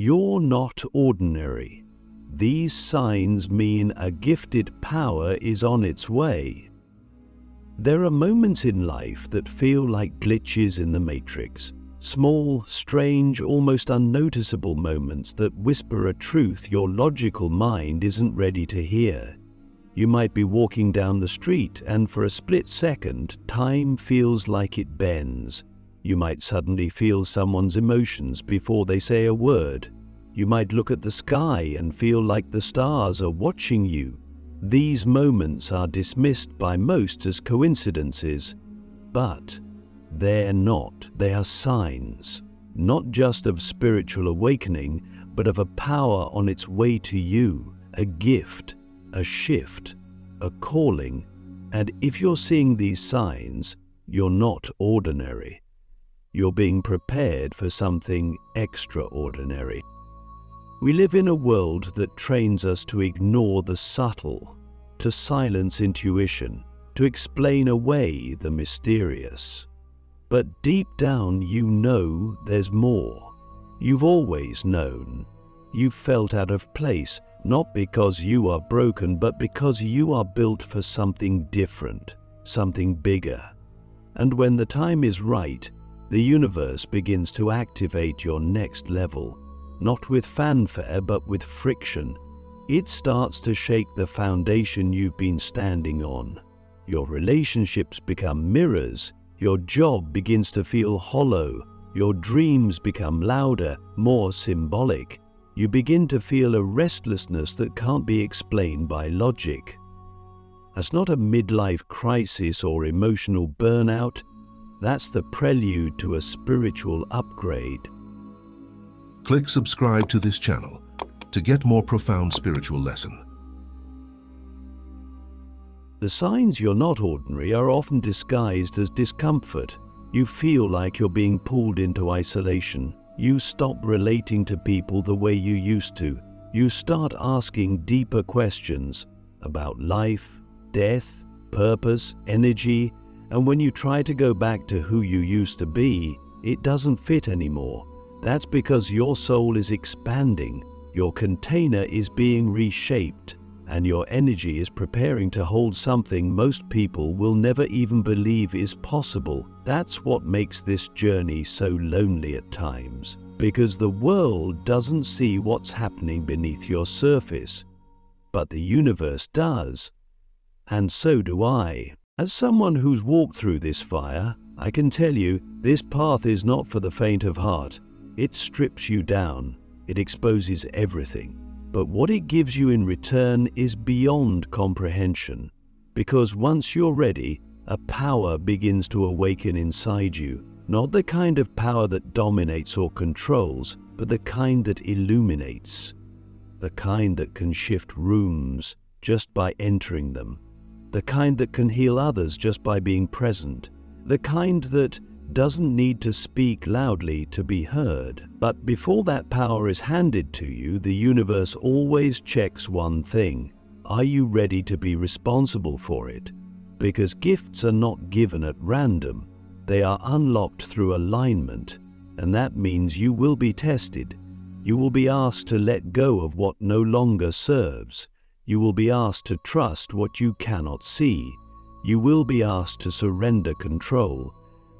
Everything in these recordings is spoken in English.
You're not ordinary. These signs mean a gifted power is on its way. There are moments in life that feel like glitches in the matrix. Small, strange, almost unnoticeable moments that whisper a truth your logical mind isn't ready to hear. You might be walking down the street and for a split second, time feels like it bends. You might suddenly feel someone's emotions before they say a word. You might look at the sky and feel like the stars are watching you. These moments are dismissed by most as coincidences, but they're not. They are signs, not just of spiritual awakening, but of a power on its way to you, a gift, a shift, a calling. And if you're seeing these signs, you're not ordinary. You're being prepared for something extraordinary. We live in a world that trains us to ignore the subtle, to silence intuition, to explain away the mysterious. But deep down you know there's more. You've always known. You've felt out of place, not because you are broken, but because you are built for something different, something bigger. And when the time is right, the universe begins to activate your next level, not with fanfare but with friction. It starts to shake the foundation you've been standing on. Your relationships become mirrors. Your job begins to feel hollow. Your dreams become louder, more symbolic. You begin to feel a restlessness that can't be explained by logic. That's not a midlife crisis or emotional burnout. That's the prelude to a spiritual upgrade. Click subscribe to this channel to get more profound spiritual lesson. The signs you're not ordinary are often disguised as discomfort. You feel like you're being pulled into isolation. You stop relating to people the way you used to. You start asking deeper questions about life, death, purpose, energy, and when you try to go back to who you used to be, it doesn't fit anymore. That's because your soul is expanding, your container is being reshaped, and your energy is preparing to hold something most people will never even believe is possible. That's what makes this journey so lonely at times, because the world doesn't see what's happening beneath your surface, but the universe does, and so do I. As someone who's walked through this fire, I can tell you this path is not for the faint of heart. It strips you down, it exposes everything. But what it gives you in return is beyond comprehension, because once you're ready, a power begins to awaken inside you, not the kind of power that dominates or controls, but the kind that illuminates, the kind that can shift rooms just by entering them, the kind that can heal others just by being present, the kind that doesn't need to speak loudly to be heard. But before that power is handed to you, the universe always checks one thing. Are you ready to be responsible for it? Because gifts are not given at random. They are unlocked through alignment, and that means you will be tested. You will be asked to let go of what no longer serves. You will be asked to trust what you cannot see. You will be asked to surrender control.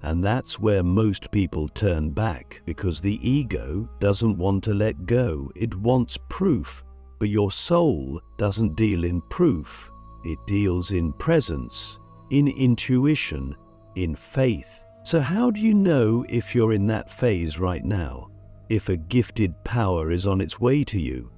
And that's where most people turn back, because the ego doesn't want to let go. It wants proof. But your soul doesn't deal in proof. It deals in presence, in intuition, in faith. So how do you know if you're in that phase right now? If a gifted power is on its way to you?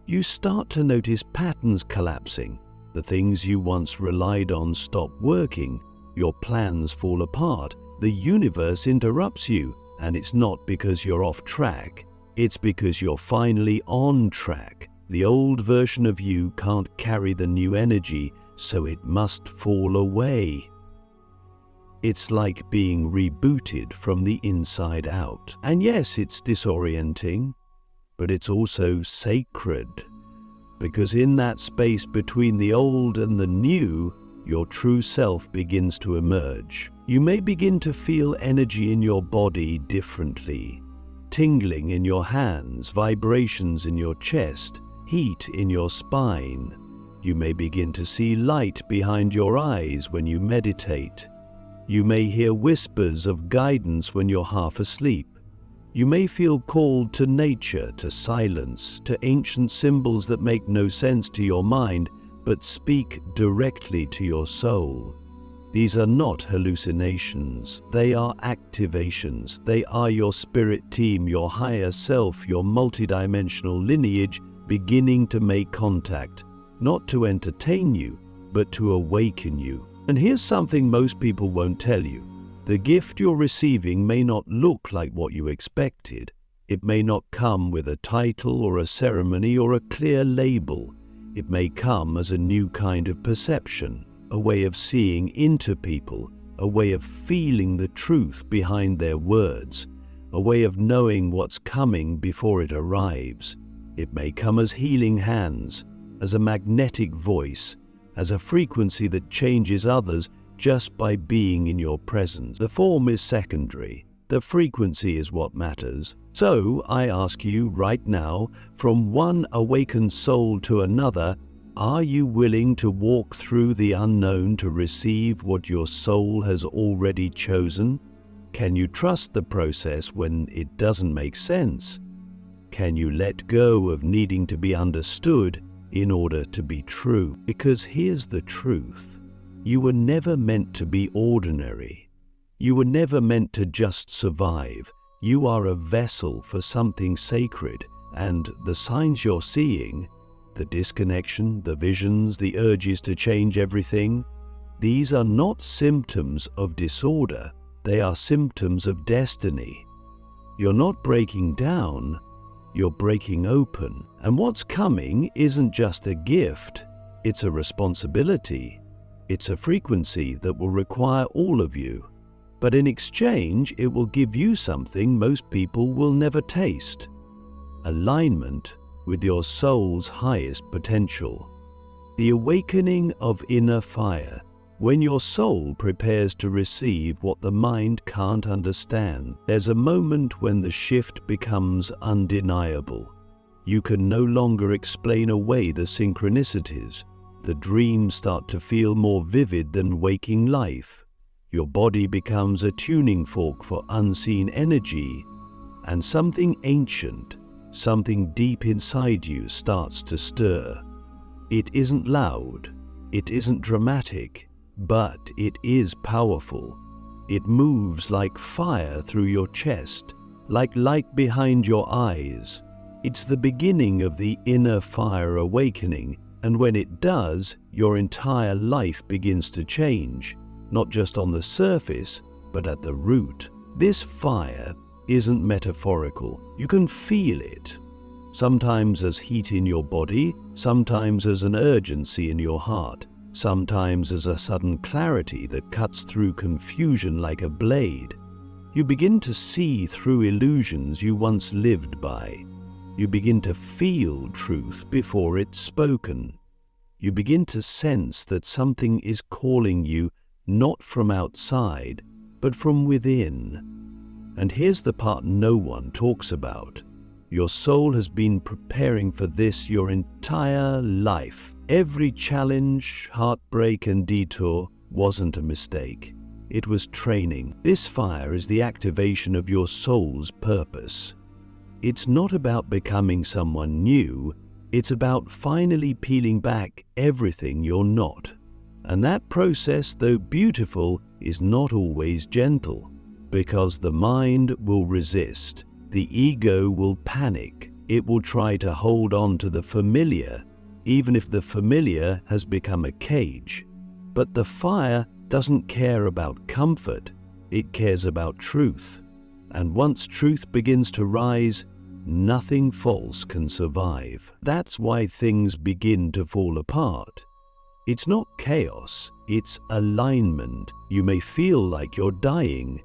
You start to notice patterns collapsing. The things you once relied on stop working. Your plans fall apart. The universe interrupts you, and it's not because you're off track. It's because you're finally on track. The old version of you can't carry the new energy, so it must fall away. It's like being rebooted from the inside out. And yes, it's disorienting, but it's also sacred. Because in that space between the old and the new, your true self begins to emerge. You may begin to feel energy in your body differently. tingling in your hands, vibrations in your chest, heat in your spine. You may begin to see light behind your eyes when you meditate. You may hear whispers of guidance when you're half asleep. You may feel called to nature, to silence, to ancient symbols that make no sense to your mind, but speak directly to your soul. These are not hallucinations. They are activations. They are your spirit team, your higher self, your multidimensional lineage beginning to make contact, not to entertain you, but to awaken you. And here's something most people won't tell you. The gift you're receiving may not look like what you expected. It may not come with a title or a ceremony or a clear label. It may come as a new kind of perception, a way of seeing into people, a way of feeling the truth behind their words, a way of knowing what's coming before it arrives. It may come as healing hands, as a magnetic voice, as a frequency that changes others just by being in your presence. The form is secondary. The frequency is what matters. So I ask you right now, from one awakened soul to another, are you willing to walk through the unknown to receive what your soul has already chosen? Can you trust the process when it doesn't make sense? Can you let go of needing to be understood in order to be true? Because here's the truth. You were never meant to be ordinary. You were never meant to just survive. You are a vessel for something sacred, and the signs you're seeing, the disconnection, the visions, the urges to change everything, these are not symptoms of disorder. They are symptoms of destiny. You're not breaking down, you're breaking open. And what's coming isn't just a gift, it's a responsibility. It's a frequency that will require all of you. But in exchange, it will give you something most people will never taste: alignment with your soul's highest potential. The awakening of inner fire, when your soul prepares to receive what the mind can't understand. There's a moment when the shift becomes undeniable. You can no longer explain away the synchronicities. The dreams start to feel more vivid than waking life. Your body becomes a tuning fork for unseen energy, and something ancient, something deep inside you starts to stir. It isn't loud, it isn't dramatic, but it is powerful. It moves like fire through your chest, like light behind your eyes. It's the beginning of the inner fire awakening, and when it does, your entire life begins to change, not just on the surface, but at the root. This fire isn't metaphorical. You can feel it, sometimes as heat in your body, sometimes as an urgency in your heart, sometimes as a sudden clarity that cuts through confusion like a blade. You begin to see through illusions you once lived by. You begin to feel truth before it's spoken. You begin to sense that something is calling you not from outside, but from within. And here's the part no one talks about. Your soul has been preparing for this your entire life. Every challenge, heartbreak, and detour wasn't a mistake. It was training. This fire is the activation of your soul's purpose. It's not about becoming someone new. It's about finally peeling back everything you're not. And that process, though beautiful, is not always gentle, because the mind will resist. The ego will panic. It will try to hold on to the familiar, even if the familiar has become a cage. But the fire doesn't care about comfort. It cares about truth. And once truth begins to rise, nothing false can survive. That's why things begin to fall apart. It's not chaos, it's alignment. You may feel like you're dying.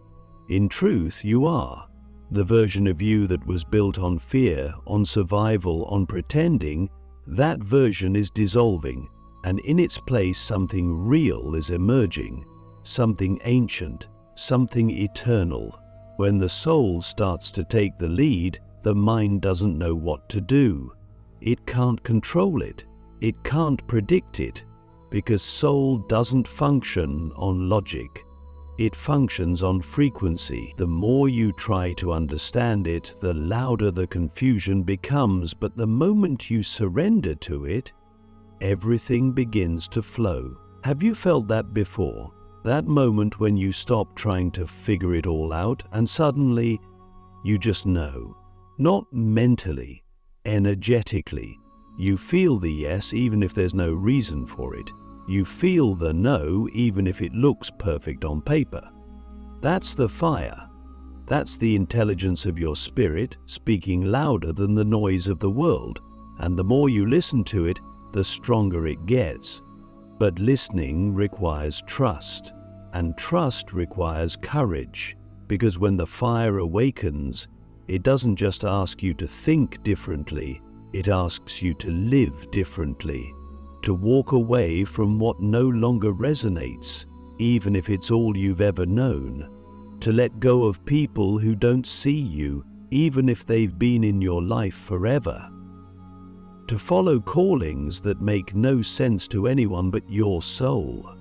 In truth, you are. The version of you that was built on fear, on survival, on pretending, that version is dissolving, and in its place something real is emerging, something ancient, something eternal. When the soul starts to take the lead, the mind doesn't know what to do. It can't control it. It can't predict it, because soul doesn't function on logic. It functions on frequency. The more you try to understand it, the louder the confusion becomes, but the moment you surrender to it, everything begins to flow. Have you felt that before? That moment when you stop trying to figure it all out and suddenly you just know. Not mentally, energetically. You feel the yes even if there's no reason for it. You feel the no even if it looks perfect on paper. That's the fire. That's the intelligence of your spirit speaking louder than the noise of the world. And the more you listen to it, the stronger it gets. But listening requires trust, and trust requires courage, because when the fire awakens, it doesn't just ask you to think differently, it asks you to live differently, to walk away from what no longer resonates, even if it's all you've ever known, to let go of people who don't see you, even if they've been in your life forever, to follow callings that make no sense to anyone but your soul.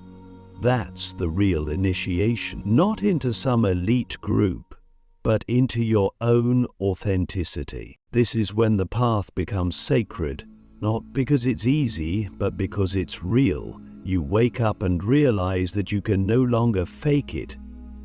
That's the real initiation, not into some elite group, but into your own authenticity. This is when the path becomes sacred, not because it's easy, but because it's real. You wake up and realize that you can no longer fake it.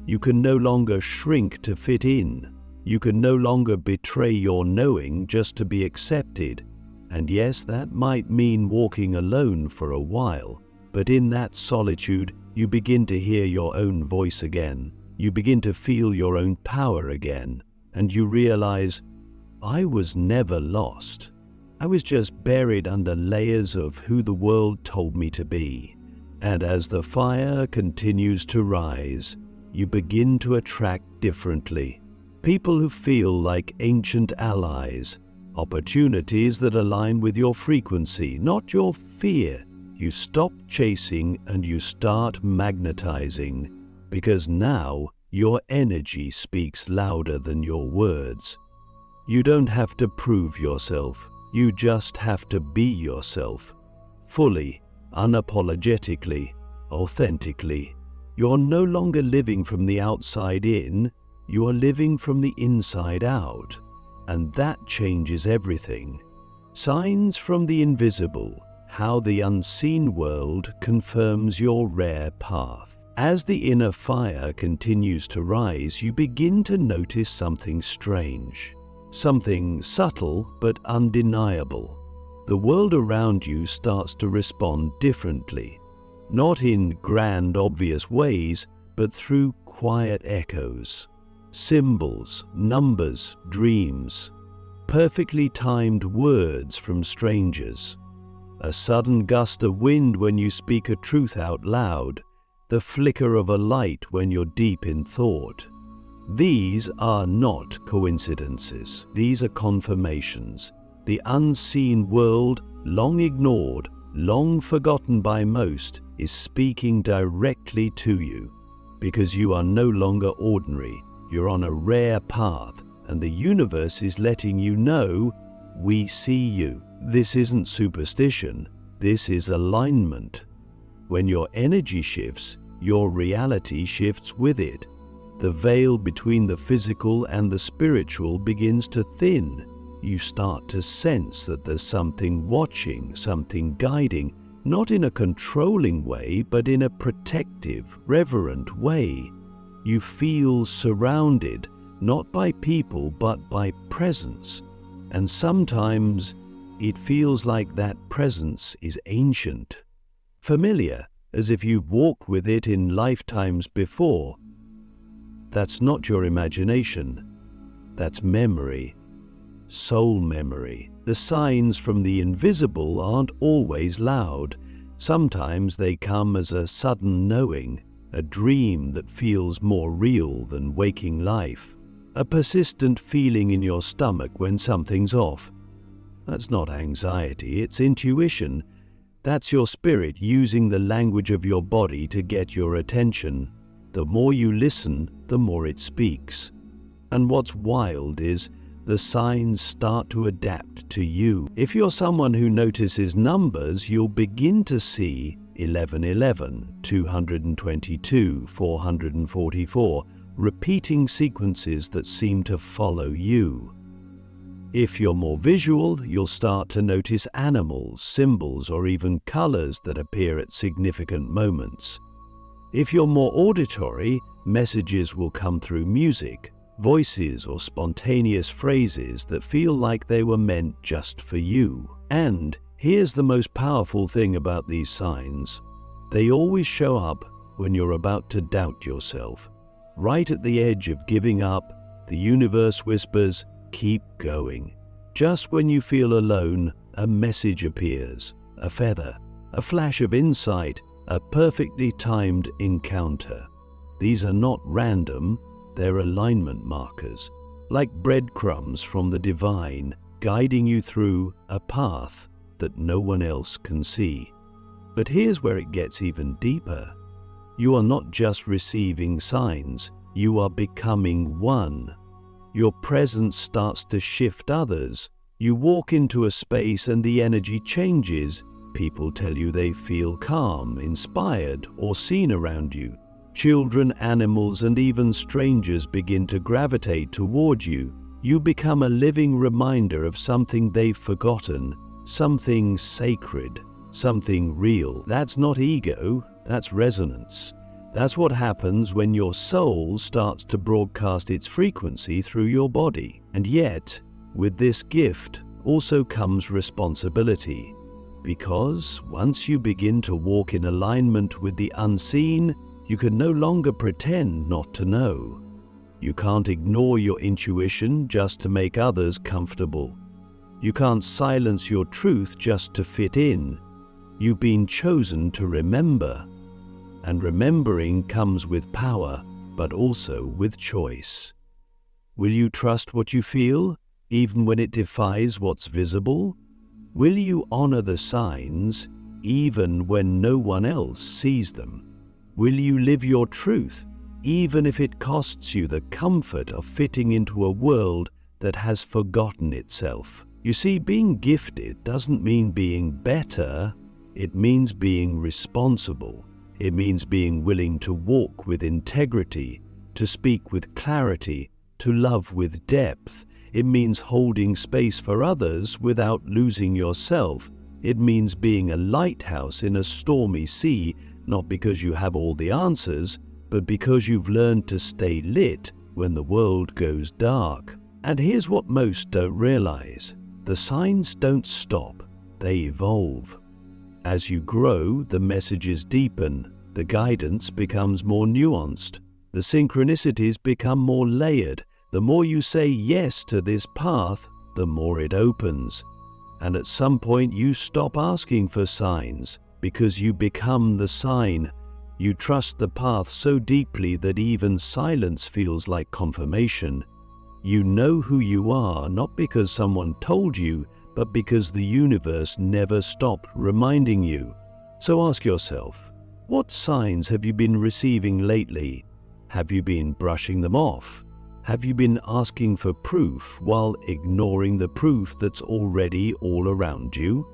You can no longer shrink to fit in. You can no longer betray your knowing just to be accepted. And yes, that might mean walking alone for a while, but in that solitude, you begin to hear your own voice again. You begin to feel your own power again, and you realize, I was never lost. I was just buried under layers of who the world told me to be. And as the fire continues to rise, you begin to attract differently. People who feel like ancient allies, opportunities that align with your frequency, not your fear. You stop chasing and you start magnetizing, because now your energy speaks louder than your words. You don't have to prove yourself. You just have to be yourself, fully, unapologetically, authentically. You're no longer living from the outside in, you are living from the inside out, and that changes everything. Signs from the invisible, how the unseen world confirms your rare path. As the inner fire continues to rise, you begin to notice something strange. Something subtle but undeniable. The world around you starts to respond differently, not in grand obvious ways, but through quiet echoes, symbols, numbers, dreams, perfectly timed words from strangers, a sudden gust of wind when you speak a truth out loud, the flicker of a light when you're deep in thought. These are not coincidences. These are confirmations. The unseen world, long ignored, long forgotten by most, is speaking directly to you, because you are no longer ordinary. You're on a rare path, and the universe is letting you know, we see you. This isn't superstition. This is alignment. When your energy shifts, your reality shifts with it. The veil between the physical and the spiritual begins to thin. You start to sense that there's something watching, something guiding, not in a controlling way, but in a protective, reverent way. You feel surrounded, not by people, but by presence. And sometimes it feels like that presence is ancient, familiar, as if you've walked with it in lifetimes before. That's not your imagination. That's memory, soul memory. The signs from the invisible aren't always loud. Sometimes they come as a sudden knowing, a dream that feels more real than waking life, a persistent feeling in your stomach when something's off. That's not anxiety, it's intuition. That's your spirit using the language of your body to get your attention. The more you listen, the more it speaks. And what's wild is the signs start to adapt to you. If you're someone who notices numbers, you'll begin to see 1111, 222, 444, repeating sequences that seem to follow you. If you're more visual, you'll start to notice animals, symbols, or even colors that appear at significant moments. If you're more auditory, messages will come through music, voices, or spontaneous phrases that feel like they were meant just for you. And here's the most powerful thing about these signs. They always show up when you're about to doubt yourself. Right at the edge of giving up, the universe whispers, "Keep going." Just when you feel alone, a message appears, a feather, a flash of insight, a perfectly timed encounter. These are not random, they're alignment markers, like breadcrumbs from the divine, guiding you through a path that no one else can see. But here's where it gets even deeper. You are not just receiving signs, you are becoming one. Your presence starts to shift others. You walk into a space and the energy changes. People tell you they feel calm, inspired, or seen around you. Children, animals, and even strangers begin to gravitate toward you. You become a living reminder of something they've forgotten, something sacred, something real. That's not ego, that's resonance. That's what happens when your soul starts to broadcast its frequency through your body. And yet, with this gift also comes responsibility. Because once you begin to walk in alignment with the unseen, you can no longer pretend not to know. You can't ignore your intuition just to make others comfortable. You can't silence your truth just to fit in. You've been chosen to remember. And remembering comes with power, but also with choice. Will you trust what you feel, even when it defies what's visible? Will you honor the signs, even when no one else sees them? Will you live your truth, even if it costs you the comfort of fitting into a world that has forgotten itself? You see, being gifted doesn't mean being better, it means being responsible. It means being willing to walk with integrity, to speak with clarity, to love with depth. It means holding space for others without losing yourself. It means being a lighthouse in a stormy sea, not because you have all the answers, but because you've learned to stay lit when the world goes dark. And here's what most don't realize. The signs don't stop, they evolve. As you grow, the messages deepen, the guidance becomes more nuanced, the synchronicities become more layered. The more you say yes to this path, the more it opens. And at some point you stop asking for signs, because you become the sign. You trust the path so deeply that even silence feels like confirmation. You know who you are, not because someone told you, but because the universe never stopped reminding you. So ask yourself, what signs have you been receiving lately? Have you been brushing them off? Have you been asking for proof while ignoring the proof that's already all around you?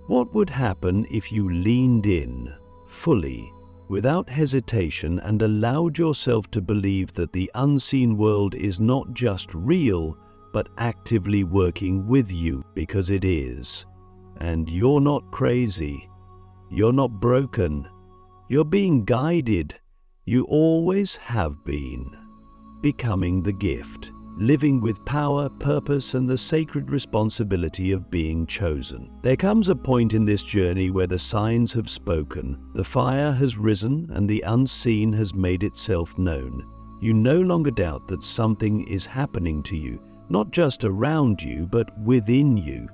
What would happen if you leaned in, fully, without hesitation, and allowed yourself to believe that the unseen world is not just real, but actively working with you, because it is? And you're not crazy. You're not broken. You're being guided. You always have been. Becoming the gift, living with power, purpose, and the sacred responsibility of being chosen. There comes a point in this journey where the signs have spoken, the fire has risen, and the unseen has made itself known. You no longer doubt that something is happening to you, not just around you, but within you.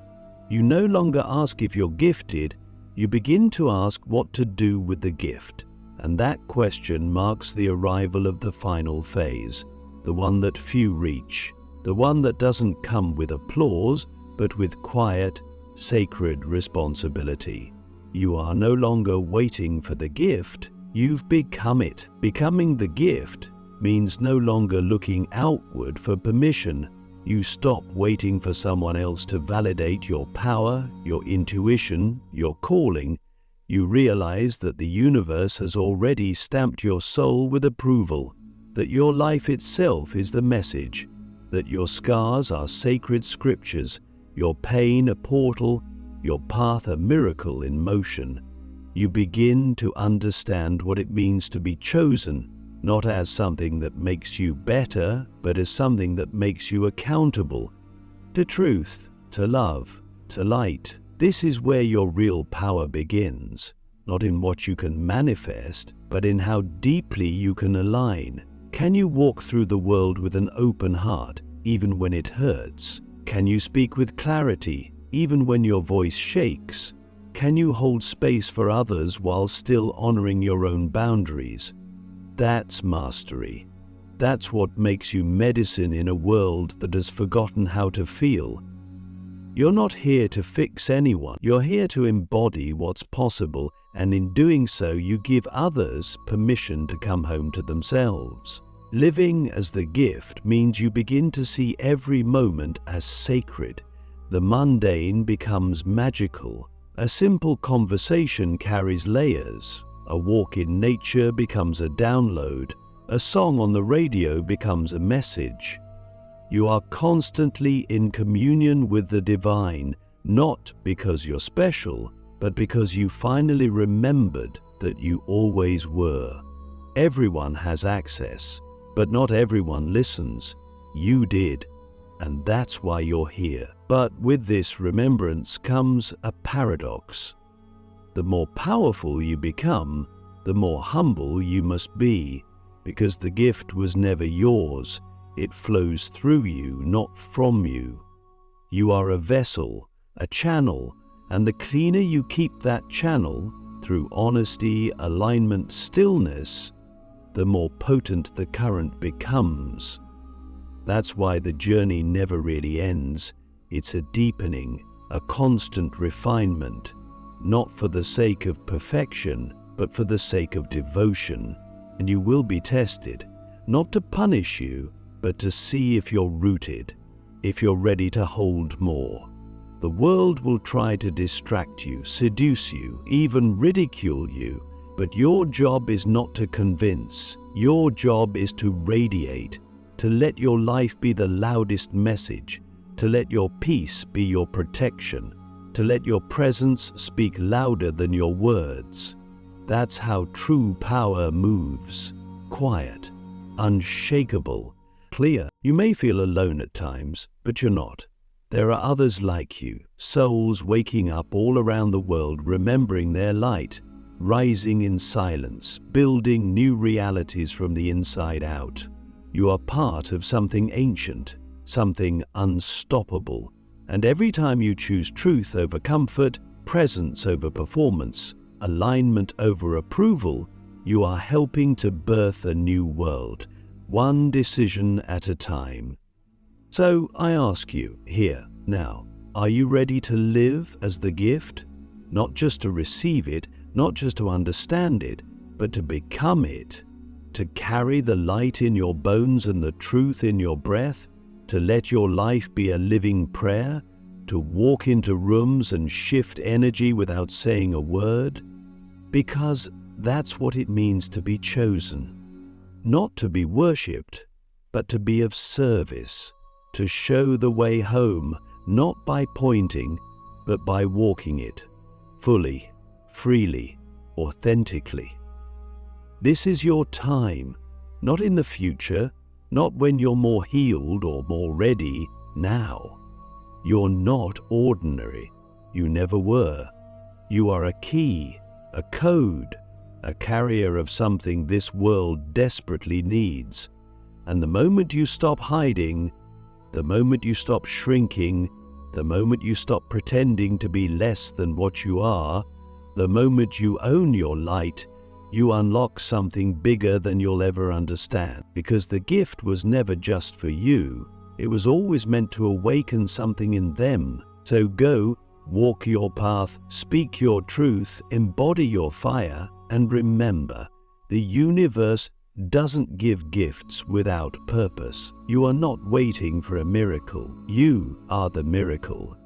You no longer ask if you're gifted, you begin to ask what to do with the gift. And that question marks the arrival of the final phase. The one that few reach, the one that doesn't come with applause, but with quiet, sacred responsibility. You are no longer waiting for the gift, you've become it. Becoming the gift means no longer looking outward for permission. You stop waiting for someone else to validate your power, your intuition, your calling. You realize that the universe has already stamped your soul with approval, that your life itself is the message, that your scars are sacred scriptures, your pain a portal, your path a miracle in motion. You begin to understand what it means to be chosen, not as something that makes you better, but as something that makes you accountable to truth, to love, to light. This is where your real power begins, not in what you can manifest, but in how deeply you can align. Can you walk through the world with an open heart, even when it hurts? Can you speak with clarity, even when your voice shakes? Can you hold space for others while still honoring your own boundaries? That's mastery. That's what makes you medicine in a world that has forgotten how to feel. You're not here to fix anyone. You're here to embody what's possible, and in doing so, you give others permission to come home to themselves. Living as the gift means you begin to see every moment as sacred. The mundane becomes magical. A simple conversation carries layers. A walk in nature becomes a download. A song on the radio becomes a message. You are constantly in communion with the divine, not because you're special, but because you finally remembered that you always were. Everyone has access, but not everyone listens. You did, and that's why you're here. But with this remembrance comes a paradox. The more powerful you become, the more humble you must be, because the gift was never yours. It flows through you, not from you. You are a vessel, a channel, and the cleaner you keep that channel, through honesty, alignment, stillness, the more potent the current becomes. That's why the journey never really ends. It's a deepening, a constant refinement, not for the sake of perfection, but for the sake of devotion. And you will be tested, not to punish you, but to see if you're rooted, if you're ready to hold more. The world will try to distract you, seduce you, even ridicule you, but your job is not to convince. Your job is to radiate, to let your life be the loudest message, to let your peace be your protection, to let your presence speak louder than your words. That's how true power moves. Quiet, unshakable, clear. You may feel alone at times, but you're not. There are others like you, souls waking up all around the world, remembering their light, rising in silence, building new realities from the inside out. You are part of something ancient, something unstoppable. And every time you choose truth over comfort, presence over performance, alignment over approval, you are helping to birth a new world, one decision at a time. So I ask you here, now, are you ready to live as the gift? Not just to receive it, not just to understand it, but to become it, to carry the light in your bones and the truth in your breath, to let your life be a living prayer, to walk into rooms and shift energy without saying a word? Because that's what it means to be chosen. Not to be worshipped, but to be of service, to show the way home, not by pointing, but by walking it, fully, freely, authentically. This is your time, not in the future, not when you're more healed or more ready, now. You're not ordinary. You never were. You are a key, a code, a carrier of something this world desperately needs. And the moment you stop hiding, the moment you stop shrinking, the moment you stop pretending to be less than what you are, the moment you own your light, you unlock something bigger than you'll ever understand. Because the gift was never just for you. It was always meant to awaken something in them. So go, walk your path, speak your truth, embody your fire, and remember, the universe doesn't give gifts without purpose. You are not waiting for a miracle. You are the miracle.